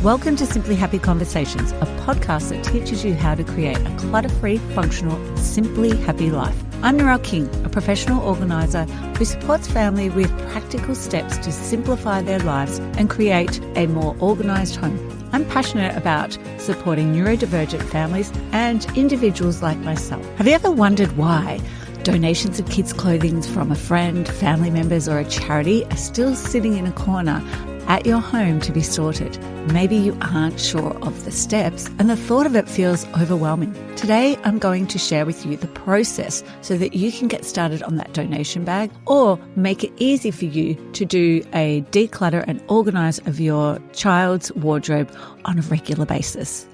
Welcome to Simply Happy Conversations, a podcast that teaches you how to create a clutter-free, functional, and simply happy life. I'm Narelle King, a professional organiser who supports family with practical steps to simplify their lives and create a more organised home. I'm passionate about supporting neurodivergent families and individuals like myself. Have you ever wondered why donations of kids' clothing from a friend, family members, or a charity are still sitting in a corner at your home to be sorted? Maybe you aren't sure of the steps and the thought of it feels overwhelming. Today, I'm going to share with you the process so that you can get started on that donation bag or make it easy for you to do a declutter and organise of your child's wardrobe on a regular basis.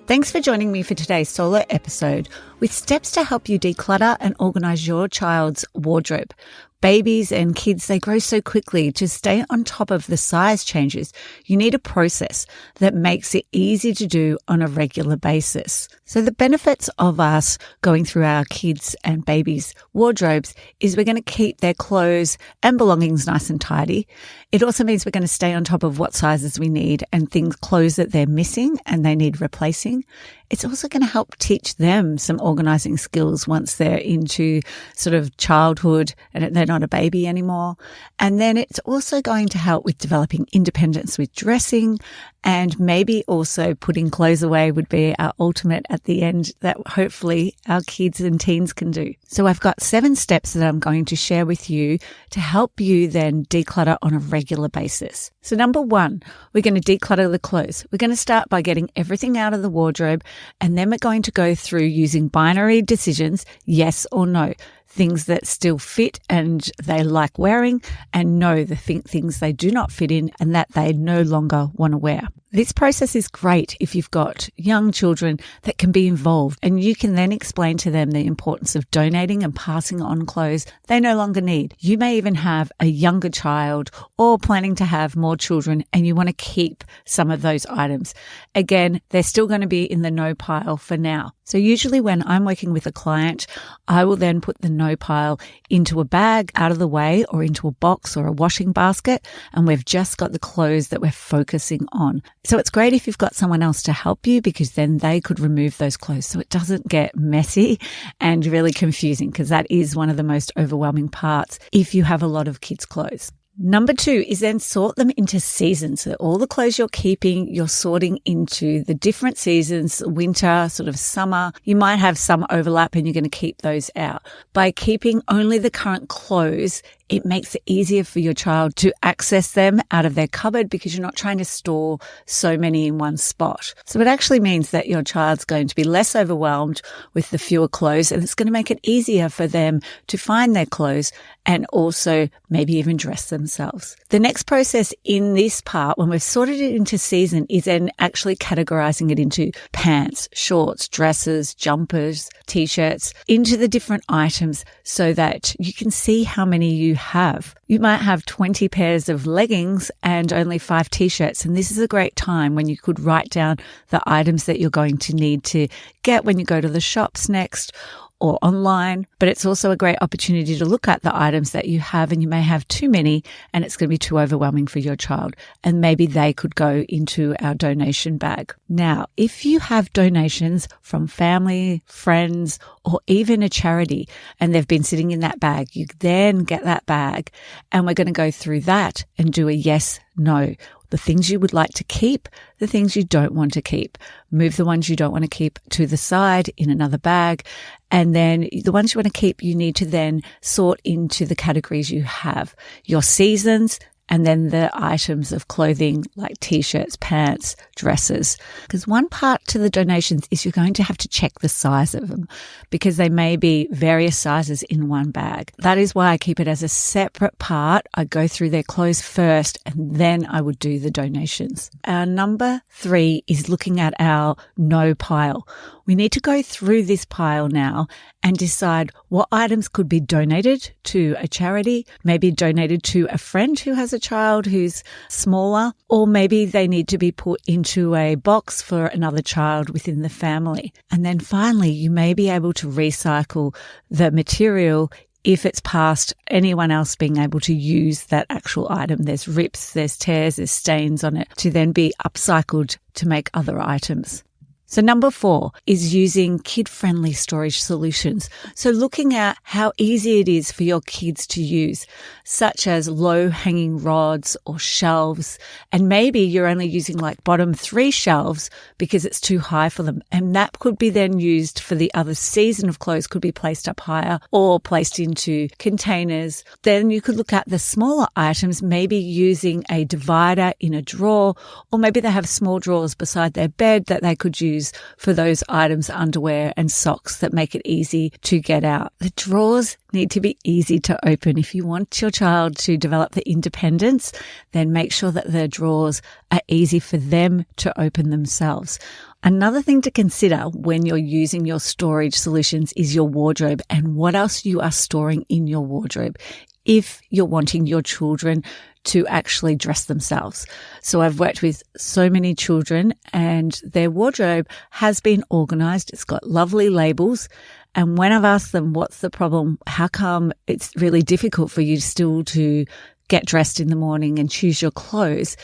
Thanks for joining me for today's solo episode with steps to help you declutter and organise your child's wardrobe. Babies and kids, they grow so quickly. To stay on top of the size changes, you need a process that makes it easy to do on a regular basis. So the benefits of us going through our kids' and babies' wardrobes is we're going to keep their clothes and belongings nice and tidy. It also means we're going to stay on top of what sizes we need and clothes that they're missing and they need replacing. It's also going to help teach them some organising skills once they're into sort of childhood and they're not a baby anymore. And then it's also going to help with developing independence with dressing, and maybe also putting clothes away would be our ultimate at the end that hopefully our kids and teens can do. So I've got 7 steps that I'm going to share with you to help you then declutter on a regular basis. So number 1, we're going to declutter the clothes. We're going to start by getting everything out of the wardrobe, and then we're going to go through using binary decisions, yes or no. Things that still fit and they like wearing, and no, the things they do not fit in and that they no longer want to wear. This process is great if you've got young children that can be involved, and you can then explain to them the importance of donating and passing on clothes they no longer need. You may even have a younger child or planning to have more children and you want to keep some of those items. Again, they're still going to be in the no pile for now. So usually when I'm working with a client, I will then put the no pile into a bag out of the way or into a box or a washing basket, and we've just got the clothes that we're focusing on. So it's great if you've got someone else to help you, because then they could remove those clothes so it doesn't get messy and really confusing, because that is one of the most overwhelming parts if you have a lot of kids' clothes. Number 2 is then sort them into seasons. So all the clothes you're keeping, you're sorting into the different seasons, winter, sort of summer. You might have some overlap and you're going to keep those out. By keeping only the current clothes, it makes it easier for your child to access them out of their cupboard, because you're not trying to store so many in one spot. So it actually means that your child's going to be less overwhelmed with the fewer clothes, and it's going to make it easier for them to find their clothes and also maybe even dress themselves. The next process in this part, when we've sorted it into season, is then actually categorizing it into pants, shorts, dresses, jumpers, t-shirts, into the different items so that you can see how many you have. You might have 20 pairs of leggings and only 5 t-shirts, and this is a great time when you could write down the items that you're going to need to get when you go to the shops next or online. But it's also a great opportunity to look at the items that you have, and you may have too many and it's going to be too overwhelming for your child, and maybe they could go into our donation bag. Now, if you have donations from family, friends, or even a charity, and they've been sitting in that bag, you then get that bag, and we're going to go through that and do a yes, no. The things you would like to keep, the things you don't want to keep. Move the ones you don't want to keep to the side in another bag. And then the ones you want to keep, you need to then sort into the categories you have. Your seasons, and then the items of clothing like t-shirts, pants, dresses. Because one part to the donations is you're going to have to check the size of them, because they may be various sizes in one bag. That is why I keep it as a separate part. I go through their clothes first and then I would do the donations. Our number 3 is looking at our no pile. We need to go through this pile now and decide what items could be donated to a charity, maybe donated to a friend who has a child who's smaller, or maybe they need to be put into a box for another child within the family. And then finally, you may be able to recycle the material if it's past anyone else being able to use that actual item. There's rips, there's tears, there's stains on it to then be upcycled to make other items. So number 4 is using kid-friendly storage solutions. So looking at how easy it is for your kids to use, such as low-hanging rods or shelves. And maybe you're only using like bottom 3 shelves because it's too high for them. And that could be then used for the other season of clothes, could be placed up higher or placed into containers. Then you could look at the smaller items, maybe using a divider in a drawer, or maybe they have small drawers beside their bed that they could use for those items, underwear and socks, that make it easy to get out. The drawers need to be easy to open. If you want your child to develop the independence, then make sure that the drawers are easy for them to open themselves. Another thing to consider when you're using your storage solutions is your wardrobe and what else you are storing in your wardrobe if you're wanting your children to actually dress themselves. So I've worked with so many children and their wardrobe has been organized. It's got lovely labels. And when I've asked them, what's the problem? How come it's really difficult for you still to get dressed in the morning and choose your clothes?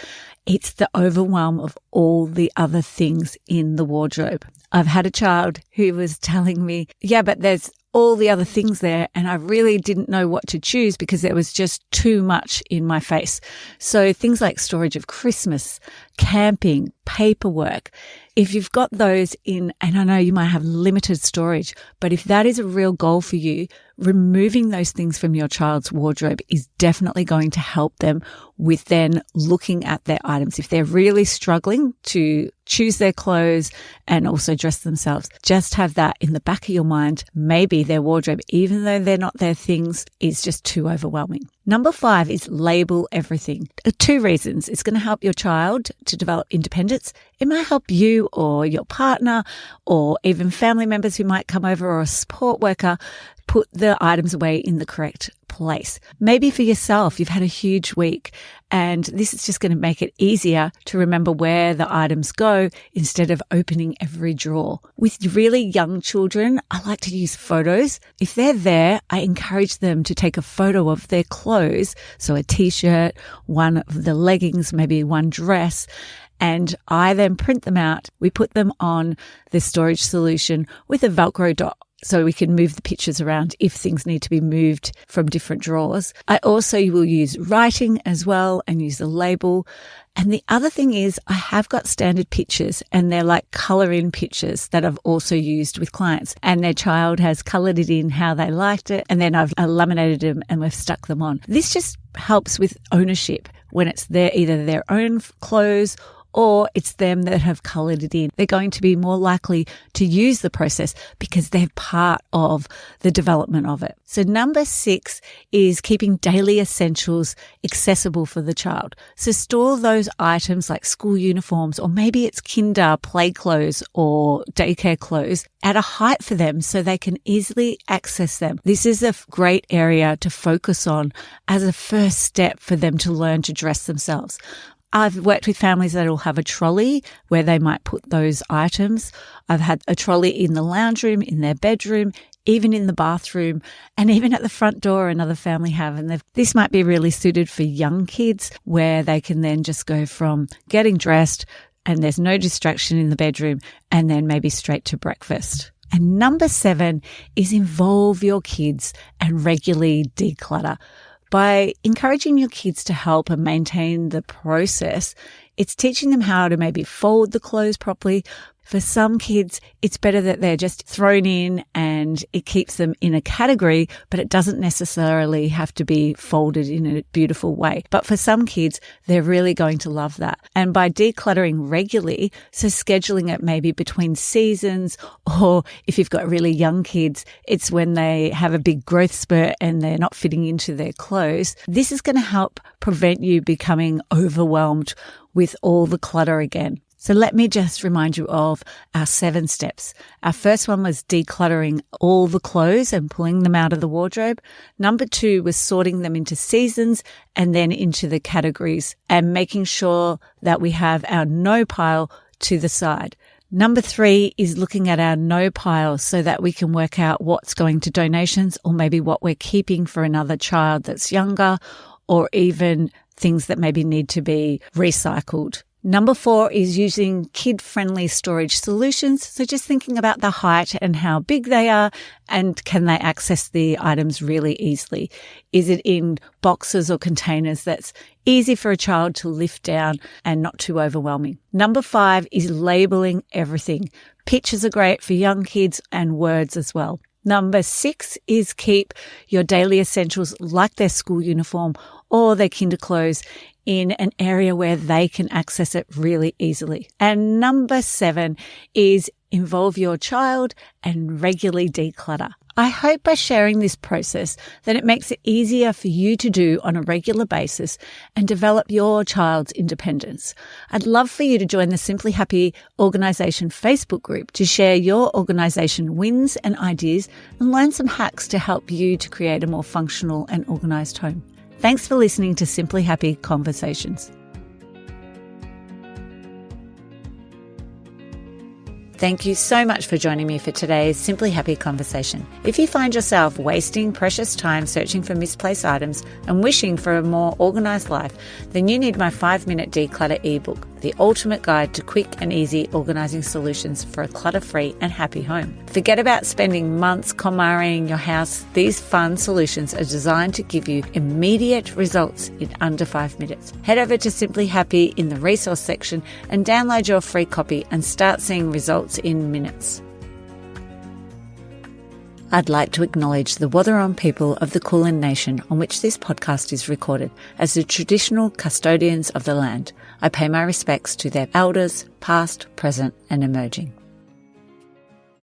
It's the overwhelm of all the other things in the wardrobe. I've had a child who was telling me, yeah, but there's all the other things there and I really didn't know what to choose because there was just too much in my face. So things like storage of Christmas, camping, paperwork, if you've got those in, and I know you might have limited storage, but if that is a real goal for you, removing those things from your child's wardrobe is definitely going to help them with then looking at their items. If they're really struggling to choose their clothes and also dress themselves, just have that in the back of your mind. Maybe their wardrobe, even though they're not their things, is just too overwhelming. Number 5 is label everything. 2 reasons. It's going to help your child to develop independence. It might help you or your partner or even family members who might come over or a support worker put the items away in the correct place. Maybe for yourself, you've had a huge week and this is just going to make it easier to remember where the items go instead of opening every drawer. With really young children, I like to use photos. If they're there, I encourage them to take a photo of their clothes. So a t-shirt, one of the leggings, maybe one dress, and I then print them out. We put them on the storage solution with a Velcro dot so we can move the pictures around if things need to be moved from different drawers. I also will use writing as well and use a label. And the other thing is I have got standard pictures and they're like color in pictures that I've also used with clients, and their child has colored it in how they liked it. And then I've laminated them and we've stuck them on. This just helps with ownership when it's either their own clothes or it's them that have coloured it in. They're going to be more likely to use the process because they're part of the development of it. So number 6 is keeping daily essentials accessible for the child. So store those items like school uniforms, or maybe it's kinder play clothes or daycare clothes at a height for them so they can easily access them. This is a great area to focus on as a first step for them to learn to dress themselves. I've worked with families that will have a trolley where they might put those items. I've had a trolley in the lounge room, in their bedroom, even in the bathroom, and even at the front door another family have. And this might be really suited for young kids where they can then just go from getting dressed and there's no distraction in the bedroom and then maybe straight to breakfast. And number 7 is involve your kids and regularly declutter. By encouraging your kids to help and maintain the process, it's teaching them how to maybe fold the clothes properly. For some kids, it's better that they're just thrown in and it keeps them in a category, but it doesn't necessarily have to be folded in a beautiful way. But for some kids, they're really going to love that. And by decluttering regularly, so scheduling it maybe between seasons, or if you've got really young kids, it's when they have a big growth spurt and they're not fitting into their clothes. This is going to help prevent you becoming overwhelmed with all the clutter again. So let me just remind you of our 7 steps. Our first one was decluttering all the clothes and pulling them out of the wardrobe. Number 2 was sorting them into seasons and then into the categories and making sure that we have our no pile to the side. Number 3 is looking at our no piles so that we can work out what's going to donations or maybe what we're keeping for another child that's younger, or even things that maybe need to be recycled. Number 4 is using kid-friendly storage solutions. So just thinking about the height and how big they are, and can they access the items really easily? Is it in boxes or containers that's easy for a child to lift down and not too overwhelming? Number 5 is labeling everything. Pictures are great for young kids and words as well. Number 6 is keep your daily essentials like their school uniform or their kinder clothes in an area where they can access it really easily. And number 7 is involve your child and regularly declutter. I hope by sharing this process that it makes it easier for you to do on a regular basis and develop your child's independence. I'd love for you to join the Simply Happy Organisation Facebook group to share your organisation wins and ideas and learn some hacks to help you to create a more functional and organised home. Thanks for listening to Simply Happy Conversations. Thank you so much for joining me for today's Simply Happy Conversation. If you find yourself wasting precious time searching for misplaced items and wishing for a more organised life, then you need my 5-minute declutter ebook, the ultimate guide to quick and easy organising solutions for a clutter-free and happy home. Forget about spending months KonMariing your house. These fun solutions are designed to give you immediate results in under 5 minutes. Head over to Simply Happy in the resource section and download your free copy and start seeing results in minutes. I'd like to acknowledge the Wathaurong people of the Kulin Nation on which this podcast is recorded as the traditional custodians of the land. I pay my respects to their elders, past, present and emerging.